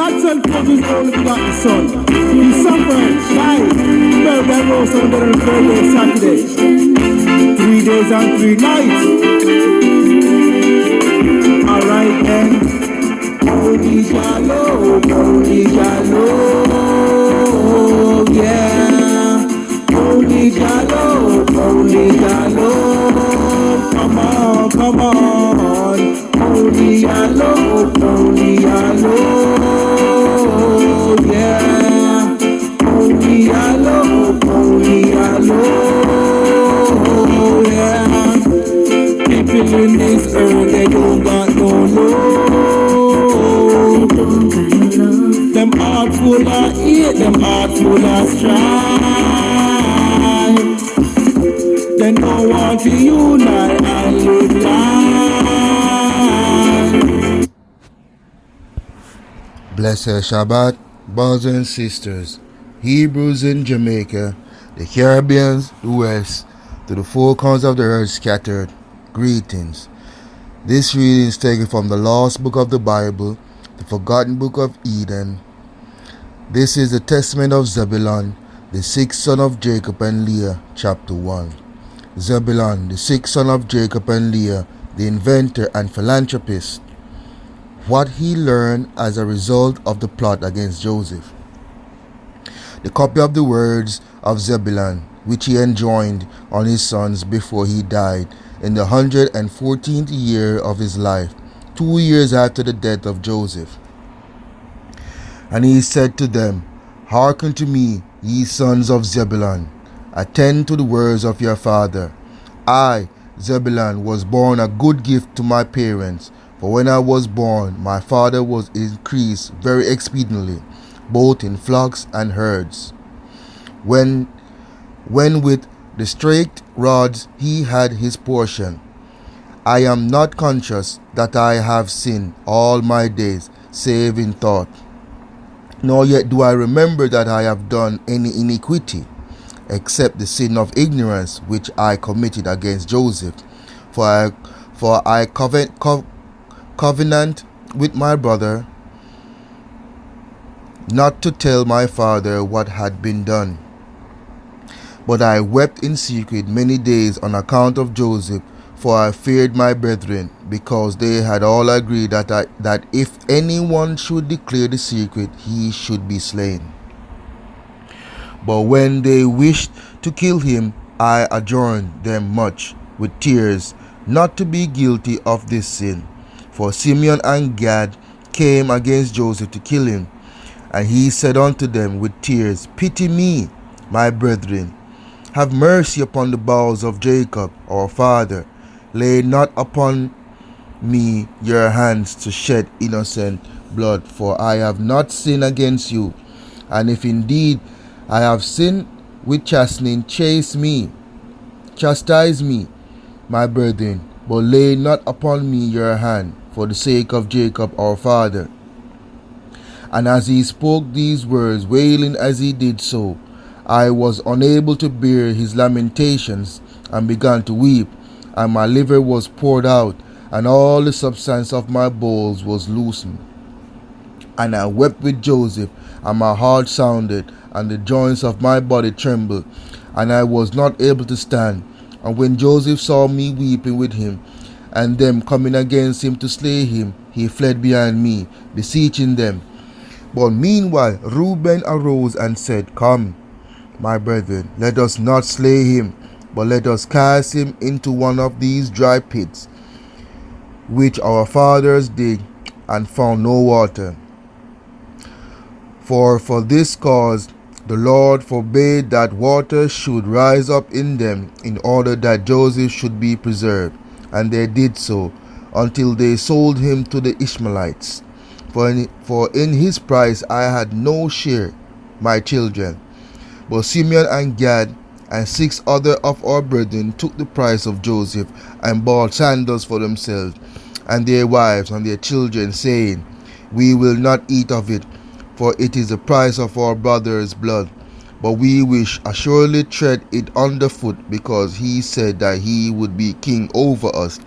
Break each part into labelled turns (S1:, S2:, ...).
S1: God sent forth his only begotten Son. He suffered, died, buried and rose from the dead on the third day, Saturday. 3 days and 3 nights. Alright then. Holy Shalom, yeah. Holy Shalom, come on, come on. Holy Shalom, yeah. Holy Shalom, yeah. People in this earth, they don't got no love. Them heart full of hate, them heart full of strife. They don't want to unite and live life.
S2: Blessed Shabbat, brothers and sisters, Hebrews in Jamaica, the Caribbeans, the West, to the four corners of the earth scattered, greetings. This reading is taken from the lost book of the Bible, the forgotten book of Eden. This is the testament of Zebulan, the sixth son of Jacob and Leah, chapter 1. Zebulan, the sixth son of Jacob and Leah, the inventor and philanthropist. What he learned as a result of the plot against Joseph. The copy of the words of Zebulan, which he enjoined on his sons before he died, in the 114th year of his life, 2 years after the death of Joseph. And he said to them, Hearken to me, ye sons of Zebulan, attend to the words of your father. I, Zebulan, was born a good gift to my parents, for when I was born, my father was increased very expediently, both in flocks and herds. When with the straight rods he had his portion. I am not conscious that I have sinned all my days, save in thought. Nor yet do I remember that I have done any iniquity, except the sin of ignorance which I committed against Joseph. For I covenant with my brother not to tell my father what had been done. But I wept in secret many days on account of Joseph, for I feared my brethren, because they had all agreed that if anyone should declare the secret, he should be slain. But when they wished to kill him, I adjourned them much with tears, not to be guilty of this sin. For Simeon and Gad came against Joseph to kill him. And he said unto them with tears, Pity me, my brethren. Have mercy upon the bowels of Jacob, our father. Lay not upon me your hands to shed innocent blood, for I have not sinned against you. And if indeed I have sinned with chastening, chastise me, my brethren, but lay not upon me your hand, for the sake of Jacob our father. And as he spoke these words, wailing as he did so, I was unable to bear his lamentations, and began to weep, and my liver was poured out, and all the substance of my bowels was loosened. And I wept with Joseph, and my heart sounded, and the joints of my body trembled, and I was not able to stand. And when Joseph saw me weeping with him, and them coming against him to slay him, he fled behind me, beseeching them. But meanwhile Reuben arose and said, Come, my brethren, let us not slay him, but let us cast him into one of these dry pits, which our fathers did, and found no water. For this cause the Lord forbade that water should rise up in them, in order that Joseph should be preserved. And they did so, until they sold him to the Ishmaelites. For in his price I had no share, my children. But Simeon and Gad and 6 other of our brethren took the price of Joseph, and bought sandals for themselves, and their wives and their children, saying, We will not eat of it, for it is the price of our brother's blood. But we will assuredly tread it underfoot, because he said that he would be king over us.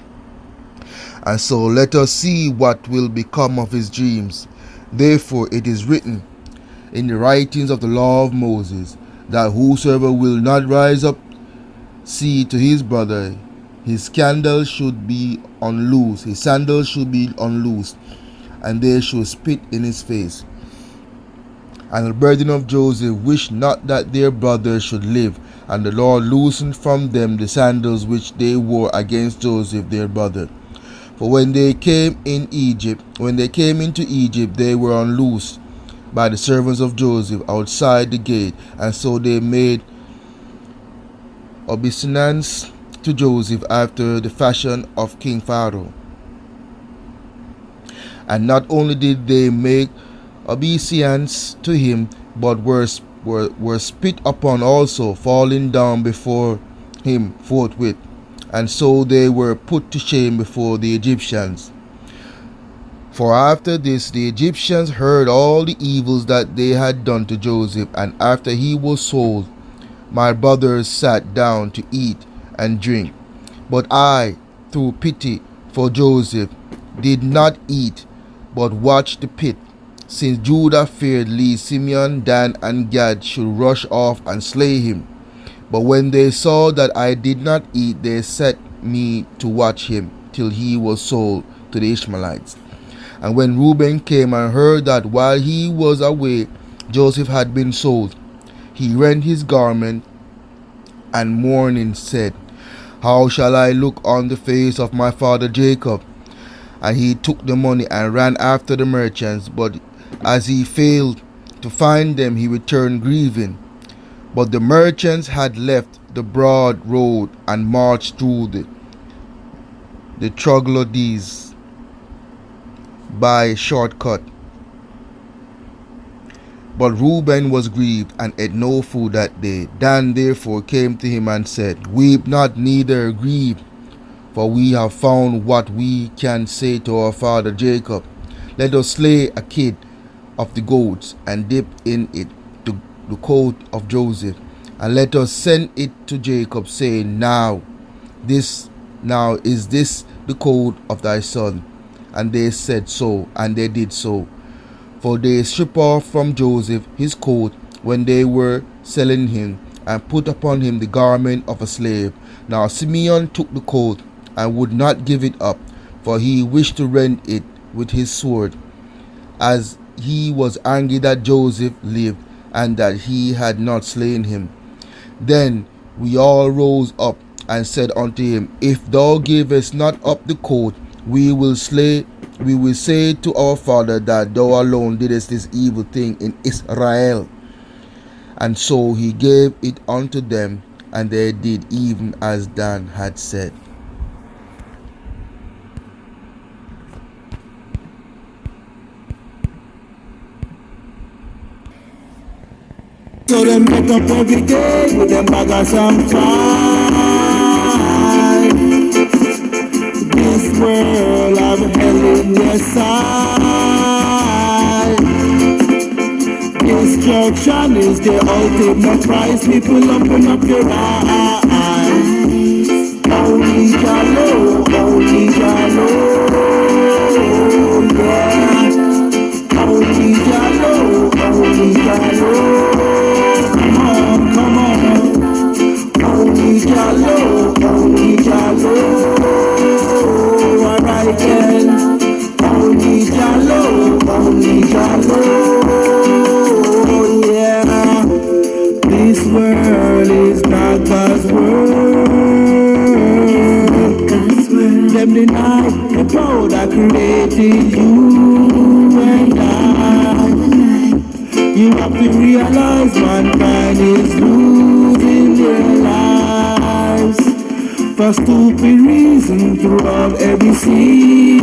S2: And so let us see what will become of his dreams. Therefore it is written in the writings of the law of Moses, that whosoever will not rise up seed to his brother, his sandals should be unloosed, and they should spit in his face. And the brethren of Joseph wished not that their brother should live, and the Lord loosened from them the sandals which they wore against Joseph their brother. For when they came into Egypt, they were unloosed by the servants of Joseph outside the gate, and so they made obeisance to Joseph after the fashion of King Pharaoh. And not only did they make obeisance to him, but were spit upon also, falling down before him forthwith. And so they were put to shame before the Egyptians. For after this the Egyptians heard all the evils that they had done to Joseph, and after he was sold, my brothers sat down to eat and drink. But I, through pity for Joseph, did not eat, but watched the pit, since Judah feared lest Simeon, Dan, and Gad should rush off and slay him. But when they saw that I did not eat, they set me to watch him till he was sold to the Ishmaelites. And when Reuben came and heard that while he was away Joseph had been sold, he rent his garment and mourning said, How shall I look on the face of my father Jacob? And he took the money and ran after the merchants, but as he failed to find them, he returned grieving. But the merchants had left the broad road and marched through the troglodytes by a shortcut. But Reuben was grieved and ate no food that day. Dan therefore came to him and said, Weep not, neither grieve, for we have found what we can say to our father Jacob. Let us slay a kid of the goats and dip in it the coat of Joseph, and let us send it to Jacob, saying, Now is this the coat of thy son? And they said so, and they did so. For they stripped off from Joseph his coat when they were selling him, and put upon him the garment of a slave. Now Simeon took the coat and would not give it up, for he wished to rend it with his sword, as he was angry that Joseph lived, and that he had not slain him. Then we all rose up and said unto him, If thou givest not up the coat, we will say to our father that thou alone didst this evil thing in Israel. And so he gave it unto them, and they did even as Dan had said.
S1: So them get up every day with them bag of some time. This world have hell in their side. Destruction is the ultimate price. People open up your eyes. Only Jah know, only Jah know, yeah. Only Jah know, only Jah know. Come on. Only Jah know, only Jah know. Alright then. Only Jah know, only Jah know. Yeah. This world is not God's world. Them deny the power that created you and I. You have to realize mankind is losing their lives for stupid reasons throughout every season.